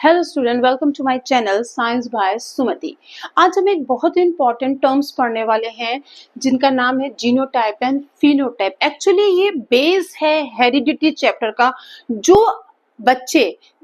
Hello student, welcome to my channel science by Sumati. आज हम एक बहुत ही इंपॉर्टेंट टर्म्स पढ़ने वाले हैं जिनका नाम है जीनोटाइप एंड फिनोटाइप। एक्चुअली ये बेस है हेरिडिटी चैप्टर का।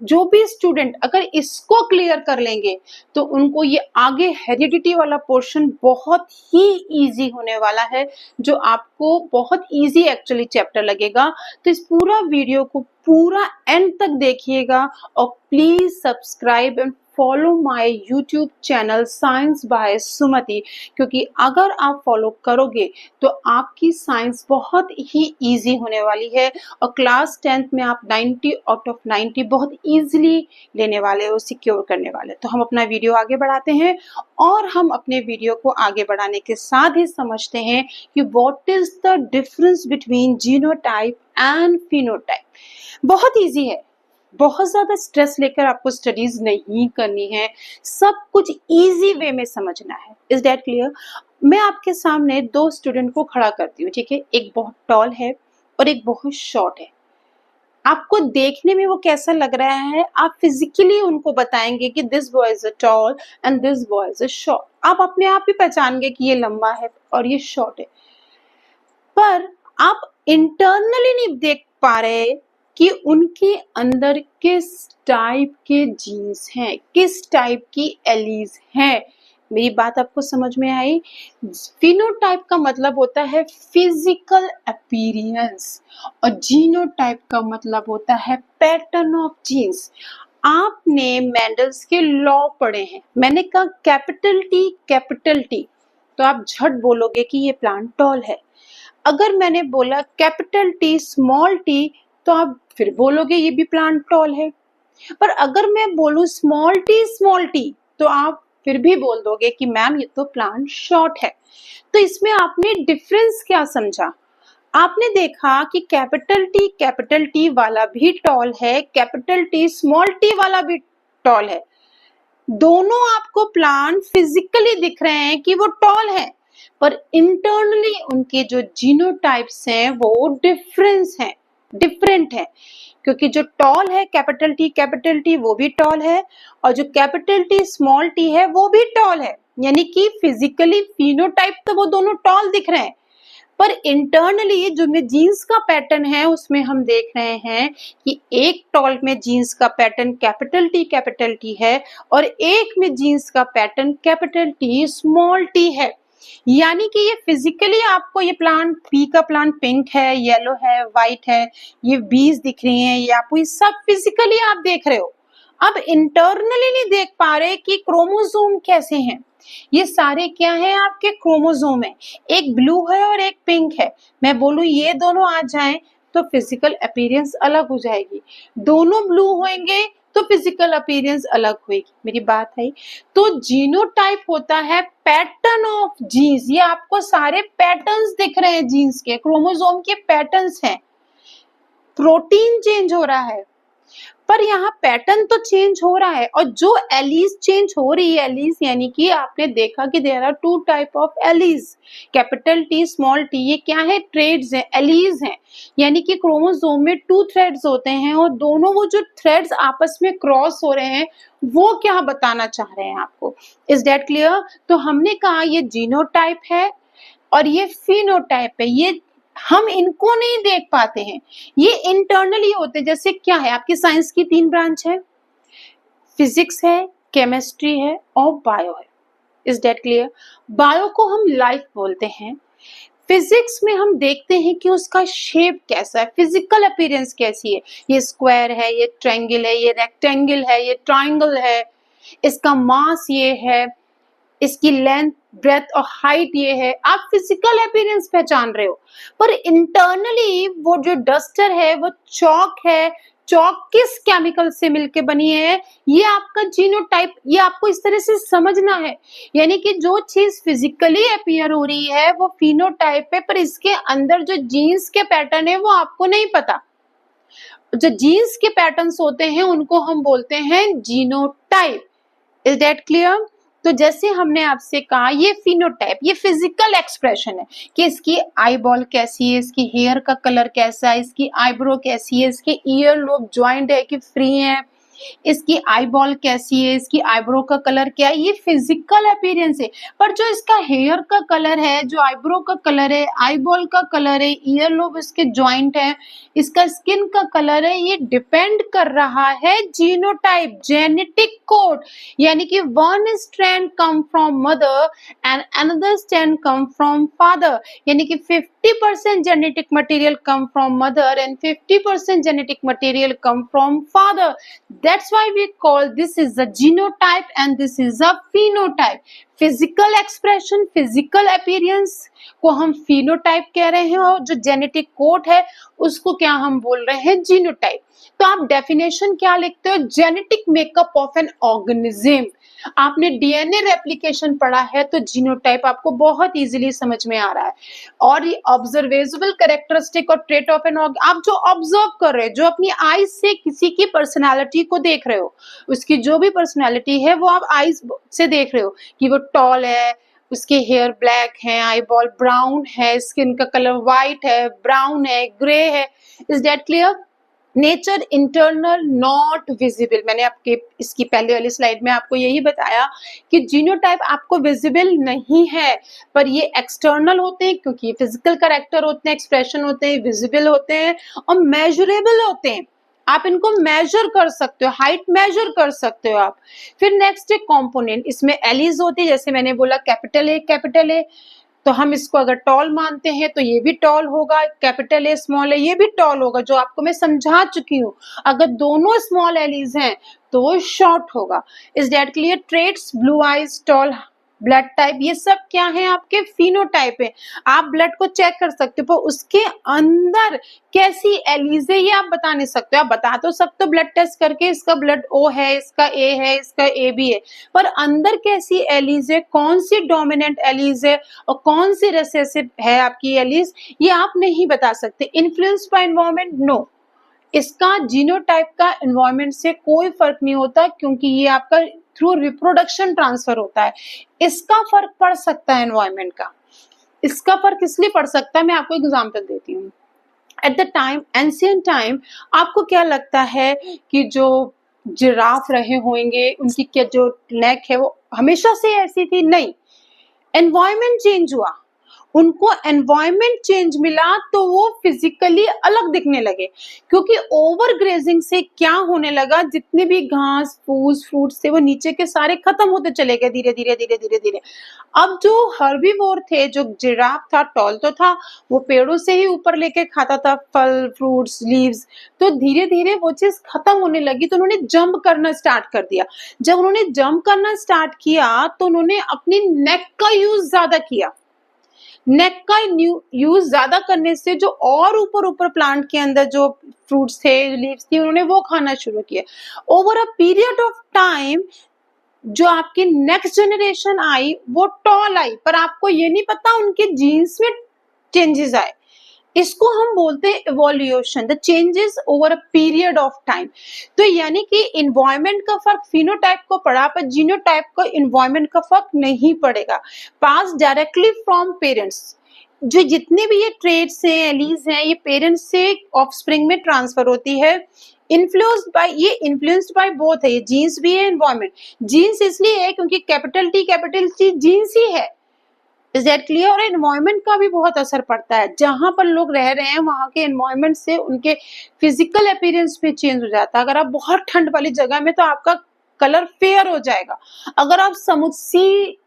जो भी स्टूडेंट अगर इसको क्लियर कर लेंगे तो उनको ये आगे हेरिडिटी वाला पोर्शन बहुत ही इजी होने वाला है, जो आपको बहुत इजी एक्चुअली चैप्टर लगेगा। तो इस पूरा वीडियो को पूरा एंड तक देखिएगा और please subscribe and follow my YouTube channel science by Sumati, क्योंकि अगर आप फॉलो करोगे तो आपकी साइंस बहुत ही इजी होने वाली है और क्लास 10th में आप 90 आउट ऑफ 90 बहुत इजीली लेने वाले हो, सिक्योर करने वाले। तो हम अपना वीडियो आगे बढ़ाते हैं और हम अपने वीडियो को आगे बढ़ाने के साथ ही समझते हैं कि what is the difference between genotype and phenotype. बहुत इजी है, बहुत ज्यादा स्ट्रेस लेकर आपको स्टडीज नहीं करनी है, सब कुछ इजी वे में समझना है। Is that clear? मैं आपके सामने दो स्टूडेंट को खड़ा करती हूँ, ठीक है। एक बहुत टॉल है और एक बहुत शॉर्ट है। आपको देखने में वो कैसा लग रहा है, आप फिजिकली उनको बताएंगे कि this boy is a tall and this boy is a short. आप अपने आप ही पहचानेंगे कि ये लंबा है और ये शॉर्ट है, पर आप इंटरनली नहीं देख पा रहे कि उनके अंदर किस टाइप के जीन्स हैं, किस टाइप की एलीज हैं। मेरी बात आपको समझ में आई? फिनोटाइप का मतलब होता है फिजिकल अपीयरेंस और जीनोटाइप का मतलब होता है पैटर्न ऑफ जीन्स। आपने मेंडल्स के लॉ पढ़े हैं। मैंने कहा कैपिटल टी तो आप झट बोलोगे कि ये प्लांट टॉल है। अगर मैंने बोला कैपिटल टी स्मॉल टी तो आप फिर बोलोगे ये भी प्लांट टॉल है। पर अगर मैं बोलूं स्मॉल टी तो आप फिर भी बोल दोगे कि मैम ये तो प्लांट शॉर्ट है। तो इसमें आपने डिफरेंस क्या समझा? आपने देखा कि कैपिटल टी वाला भी टॉल है, कैपिटल टी स्मॉल टी वाला भी टॉल है। दोनों आपको प्लांट फिजिकली दिख रहे हैं कि वो टॉल है, पर इंटरनली उनके जो जीनोटाइप्स हैं वो डिफरेंट है। क्योंकि जो टॉल है कैपिटल टी वो भी टॉल है और जो कैपिटल टी स्मॉल टी है वो भी टॉल है। यानी कि फिजिकली फिनोटाइप तो वो दोनों टॉल दिख रहे हैं, पर इंटरनली जो में जीन्स का पैटर्न है उसमें हम देख रहे हैं कि एक टॉल में जीन्स का पैटर्न कैपिटल टी है और एक में जीन्स का pattern capital T small T है। यानी कि ये फिजिकली आपको ये प्लांट पी का प्लांट पिंक है, येलो है, व्हाइट है, ये बीज दिख रही हैं, ये आपको ये सब फिजिकली आप देख रहे हो। अब इंटरनली नहीं देख पा रहे कि क्रोमोसोम कैसे हैं। ये सारे क्या है? आपके क्रोमोसोम है। एक ब्लू है और एक पिंक है। मैं बोलूं ये दोनों आ जाएं तो फिजिकल अपीयरेंस अलग हो जाएगी। दोनों ब्लू होंगे तो फिजिकल अपीयरेंस अलग होगी। मेरी बात है? तो जीनोटाइप होता है पैटर्न ऑफ जीन्स। ये आपको सारे पैटर्न्स दिख रहे हैं, जीन्स के क्रोमोसोम के पैटर्न्स हैं। प्रोटीन चेंज हो रहा है पर यहाँ पैटर्न तो चेंज हो रहा है। और जो एलीज चेंज हो रही है, एलीज यानी कि आपने देखा कि there are two type of alleles, capital T small T. ये क्या है? ट्रेड्स हैं, एलीज हैं। यानी कि क्रोमोसोम में 2 थ्रेड्स होते हैं और दोनों वो जो थ्रेड्स आपस में क्रॉस हो रहे हैं वो क्या बताना चाह रहे हैं आपको। Is that clear? तो हमने कहा ये जीनोटाइप है और ये फिनोटाइप है। ये हम इनको नहीं देख पाते हैं, ये इंटरनली होते। जैसे क्या है, आपकी साइंस की 3 ब्रांच है, फिजिक्स है, केमिस्ट्री है और बायो है। Is that clear? बायो को हम लाइफ बोलते हैं। फिजिक्स में हम देखते हैं कि उसका शेप कैसा है, फिजिकल अपीयरेंस कैसी है। ये स्क्वायर है, ये ट्रायंगल है, ये रेक्टेंगल है, ये ट्रायंगल है, इसका मास ये है, इसकी लेंथ ब्रेथ और हाइट ये है। आप फिजिकल अपीयरेंस पहचान रहे हो, पर इंटरनली वो जो डस्टर है वो चॉक है। चॉक किस केमिकल से मिलके बनी है? ये आपका जीनोटाइप। ये आपको इस तरह से समझना है। यानी कि जो चीज फिजिकली अपीयर हो रही है वो फिनोटाइप है, पर इसके अंदर जो जीन्स के पैटर्न है वो आपको नहीं पता। जो जीन्स के पैटर्न्स होते हैं उनको हम बोलते हैं जीनोटाइप। Is that clear? तो जैसे हमने आपसे कहा ये फिनोटाइप, ये फिजिकल एक्सप्रेशन है कि इसकी आई बॉल कैसी है, इसकी हेयर का कलर कैसा है, इसकी आईब्रो कैसी है, इसके ईयर लोब ज्वाइंट है कि फ्री है, इसकी आई बॉल कैसी है, इसकी आईब्रो का कलर क्या है, ये फिजिकल अपीयरेंस है। पर जो इसका हेयर का कलर है, जो आईब्रो का कलर है, आई बॉल का कलर है, ईयर लोब इसके जॉइंट है, इसका स्किन का कलर है, ये डिपेंड कर रहा है जीनोटाइप, जेनेटिक कोड। यानी कि one strand come from mother and another strand come from father. यानी कि 50% genetic material come from mother and 50% genetic material come from father. That's why we call this is a genotype and this is a phenotype. Physical expression, physical appearance को हम phenotype कह रहे हैं और जो genetic code है उसको क्या हम बोल रहे हैं, जीनोटाइप। तो आप डेफिनेशन क्या लिखते हो, genetic makeup of an organism. आपने डीएनए रेप्लिकेशन पढ़ा है तो जीनोटाइप आपको बहुत इजीली समझ में आ रहा है। और ये ऑब्जर्वेबल कैरेक्टरिस्टिक और ट्रेट ऑफ एन आप जो ऑब्जर्व कर रहे हो, जो अपनी आईज से किसी की पर्सनालिटी को देख रहे हो, उसकी जो भी पर्सनालिटी है वो आप आईज से देख रहे हो कि वो टॉल है, उसके हेयर ब्लैक है, आई बॉल ब्राउन है, स्किन का कलर व्हाइट है, ब्राउन है, ग्रे है। Is that clear? Nature internal not visible. मैंने आपके इसकी पहले वाली स्लाइड में आपको यही बताया कि जीनोटाइप आपको विजिबल नहीं है, पर ये एक्सटर्नल होते हैं क्योंकि ये फिजिकल कैरेक्टर होते हैं, एक्सप्रेशन होते हैं, विजिबल होते हैं और मेजरेबल होते हैं। आप इनको मेजर कर सकते हो, हाइट मेजर कर सकते हो आप। फिर नेक्स्ट है कंपोनेंट, इसमें एलीज होती है, जैसे मैंने बोला कैपिटल ए तो हम इसको अगर टॉल मानते हैं तो ये भी टॉल होगा, कैपिटल ए स्मॉल ए ये भी टॉल होगा, जो आपको मैं समझा चुकी हूँ। अगर दोनों स्मॉल एलीज हैं तो वो शॉर्ट होगा। Is that clear? Traits, blue eyes, tall, blood type, ये सब क्या है, आपके फिनोटाइप है। आप ब्लड को चेक कर सकते हो पर उसके अंदर कैसी एलीज है ये आप बता नहीं सकते। आप बता तो सकते हो ब्लड टेस्ट करके इसका ब्लड ओ है, इसका ए है, इसका ए बी है, पर अंदर कैसी एलीज है, कौन सी डोमिनेंट एलीज है और कौन सी रिसेसिव है आपकी एलीज, ये आप नहीं बता सकते। इन्फ्लुएंस्ड बाय एनवायरनमेंट, नो, इसका जीनोटाइप का एनवायरनमेंट से कोई फर्क नहीं होता क्योंकि ये आपका थ्रू रिप्रोडक्शन ट्रांसफर होता है। इसका फर्क पड़ सकता है एनवायरनमेंट का। इसका फर्क इसलिए पड़ सकता है, मैं आपको एग्जांपल देती हूँ। At the time, ancient time, आपको क्या लगता है कि जो जिराफ रहे होंगे उनकी क्या जो नेक है वो हमेशा से ऐसी थी? नहीं, एनवायरनमेंट चेंज हुआ, उनको एनवायरनमेंट चेंज मिला तो वो फिजिकली अलग दिखने लगे। क्योंकि ओवर ग्रेजिंग से क्या होने लगा, जितने भी घास फूस फ्रूट्स थे वो नीचे के सारे खत्म होते चले गए धीरे धीरे धीरे धीरे धीरे। अब जो हर्बीवोर थे, जो जिराफ था, टॉल तो था, वो पेड़ों से ही ऊपर लेके खाता था फल फ्रूट्स लीव्स, तो धीरे धीरे वो चीज खत्म होने लगी तो उन्होंने जंप करना स्टार्ट कर दिया। जब उन्होंने जंप करना स्टार्ट किया तो उन्होंने अपनी नेक का यूज ज्यादा किया। नेक का यूज ज्यादा करने से जो और ऊपर ऊपर प्लांट के अंदर जो फ्रूट्स थे, लीव्स थी, उन्होंने वो खाना शुरू किया। Over a period of time जो आपकी नेक्स्ट जनरेशन आई वो टॉल आई, पर आपको ये नहीं पता उनके जीन्स में चेंजेस आए। इसको हम बोलते हैं evolution, the changes over a period of time. तो यानी कि इन्वायरमेंट का फर्क फिनोटाइप को पड़ा पर जीनोटाइप को इन्वायरमेंट का फर्क नहीं पड़ेगा। पास डायरेक्टली फ्रॉम पेरेंट्स, जो जितने भी ये ट्रेट्स हैं, एलीज हैं, ये पेरेंट्स से ऑफस्प्रिंग में ट्रांसफर होती है। इन्फ्लुएंस्ड बाय बोथ है, ये जीन्स भी है, एनवायरमेंट। जीन्स इसलिए है क्योंकि कैपिटल टी जीन्स ही है। Is that clear? और एनवायरनमेंट का भी बहुत असर पड़ता है, जहां पर लोग रह रहे हैं वहां के एनवायरनमेंट से उनके फिजिकल अपीयरेंस भी चेंज हो जाता है। अगर आप बहुत ठंड वाली जगह में तो आपका कलर फेयर हो जाएगा। अगर आप समुद्री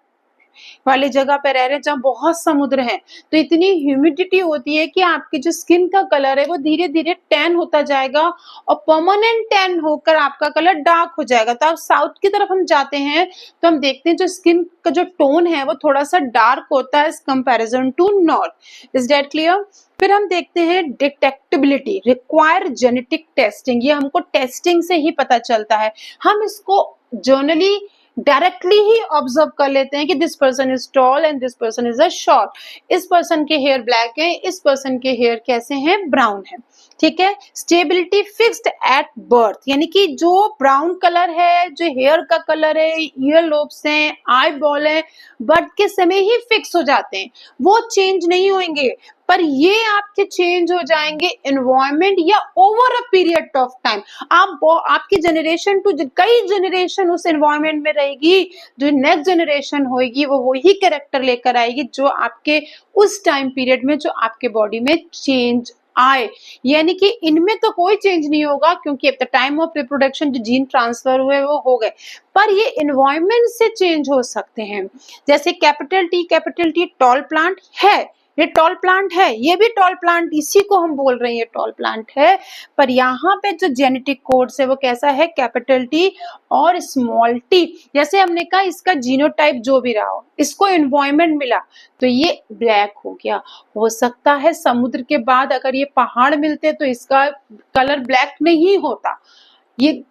वाली जगह पे रह रहे हैं जहाँ बहुत समुद्र है तो इतनी ह्यूमिडिटी होती है कि आपकी जो स्किन का कलर है वो धीरे धीरे टैन होता जाएगा और परमानेंट टैन होकर आपका कलर डार्क हो जाएगा। तो आप साउथ की तरफ हम जाते हैं तो हम देखते हैं जो स्किन का जो टोन है वो थोड़ा सा डार्क होता है as comparison to north. Is that clear? फिर हम देखते हैं डिटेक्टेबिलिटी, रिक्वायर जेनेटिक टेस्टिंग। ये हमको टेस्टिंग से ही पता चलता है। हम इसको जर्नली डायरेक्टली ही ऑब्जर्व कर लेते हैं कि this person is tall and this person is a short, इस पर्सन के हेयर ब्लैक है, इस पर्सन के हेयर कैसे हैं, ब्राउन है। ठीक है। स्टेबिलिटी फिक्स्ड एट बर्थ, यानी कि जो ब्राउन कलर है, जो हेयर का कलर है, ईयर लोब्स हैं, आई बॉल है, बर्थ के समय ही फिक्स हो जाते हैं, वो चेंज नहीं होंगे। पर ये आपके चेंज हो जाएंगे एनवायरमेंट या over a period of time. आपकी जनरेशन टू कई जनरेशन उस एनवायरमेंट में रहेगी, जो नेक्स्ट जनरेशन होगी वो वही कैरेक्टर लेकर आएगी जो आपके उस टाइम पीरियड में, जो आपके बॉडी में चेंज आए। यानी कि इनमें तो कोई चेंज नहीं होगा, क्योंकि at the time of reproduction जो जीन ट्रांसफर हुए वो हो गए, पर ये एनवायरमेंट से चेंज हो सकते हैं। जैसे कैपिटल टी टॉल प्लांट है, ये टॉल प्लांट है, ये भी टॉल प्लांट, इसी को हम बोल रहे हैं टॉल प्लांट है। पर यहाँ पे जो जेनेटिक कोड्स है वो कैसा है, कैपिटल टी और स्मॉल टी। जैसे हमने कहा इसका जीनोटाइप जो भी रहा हो, इसको एनवायरमेंट मिला तो ये ब्लैक हो गया। हो सकता है समुद्र के बाद अगर ये पहाड़ मिलते तो इसका कलर ब्लैक नहीं होता, ये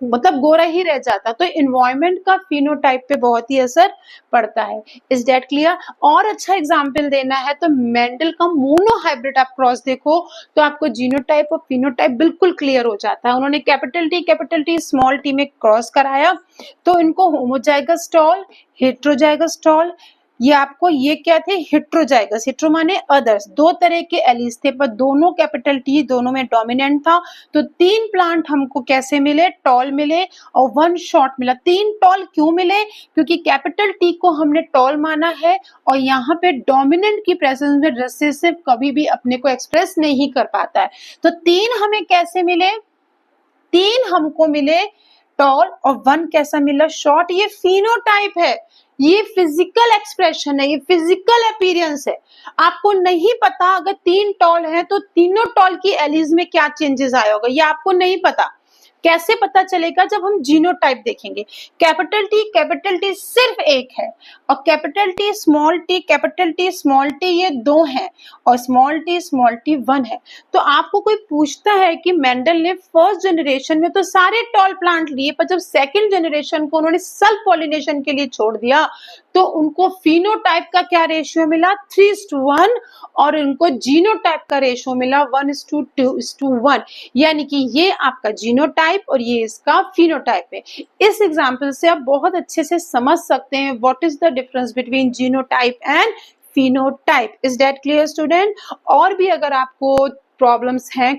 मतलब गोरा ही रह जाता। तो एनवायरमेंट का फिनोटाइप पे बहुत ही असर पड़ता है। Is that clear? और अच्छा एग्जांपल देना है तो मेंडल का मोनो हाइब्रिड आप क्रॉस देखो तो आपको जीनोटाइप और फिनोटाइप बिल्कुल क्लियर हो जाता है। उन्होंने कैपिटल टी स्मॉल टी में क्रॉस कराया तो इनको होमोजाइगस टॉल, हेटेरोजाइगस टॉल, ये आपको ये क्या थे, हेटेरोजाइगस, हेटेरो माने अदर्स, दो तरह के एलीज थे पर दोनों कैपिटल टी दोनों में डोमिनेंट था। तो 3 प्लांट हमको कैसे मिले, टॉल मिले और 1 शॉर्ट मिला। 3 टॉल क्यों मिले, क्योंकि कैपिटल टी को हमने टॉल माना है और यहाँ पे डोमिनेंट की प्रेजेंस में रिसेसिव कभी भी अपने को एक्सप्रेस नहीं कर पाता है। तो 3 हमें कैसे मिले, 3 हमको मिले टॉल और 1 कैसा मिला, शॉर्ट। ये फिनोटाइप है, ये फिजिकल एक्सप्रेशन है, ये फिजिकल अपीयरेंस है। आपको नहीं पता अगर 3 टॉल है तो तीनों टॉल की एलीज में क्या चेंजेस आया होगा, ये आपको नहीं पता। कैसे पता चलेगा, जब हम जीनोटाइप देखेंगे। कैपिटल टी सिर्फ एक है और कैपिटल टी स्मॉल टी ये 2 हैं और स्मॉल टी 1 है। तो आपको कोई पूछता है कि मेंडल ने फर्स्ट जनरेशन में तो सारे टॉल प्लांट लिए, पर जब सेकंड जनरेशन को उन्होंने सेल्फ पॉलिनेशन के लिए छोड़ दिया तो उनको फिनोटाइप का क्या रेशियो मिला, 3:1, और उनको जीनोटाइप का रेशियो मिला 1:2:1। यानी कि ये आपका जीनोटाइप और ये इसका फिनोटाइप है। इस एग्जाम्पल से आप बहुत अच्छे से समझ सकते हैं what is the difference between genotype and phenotype. Is that clear student? और भी अगर आपको प्रॉब्लम्स हैं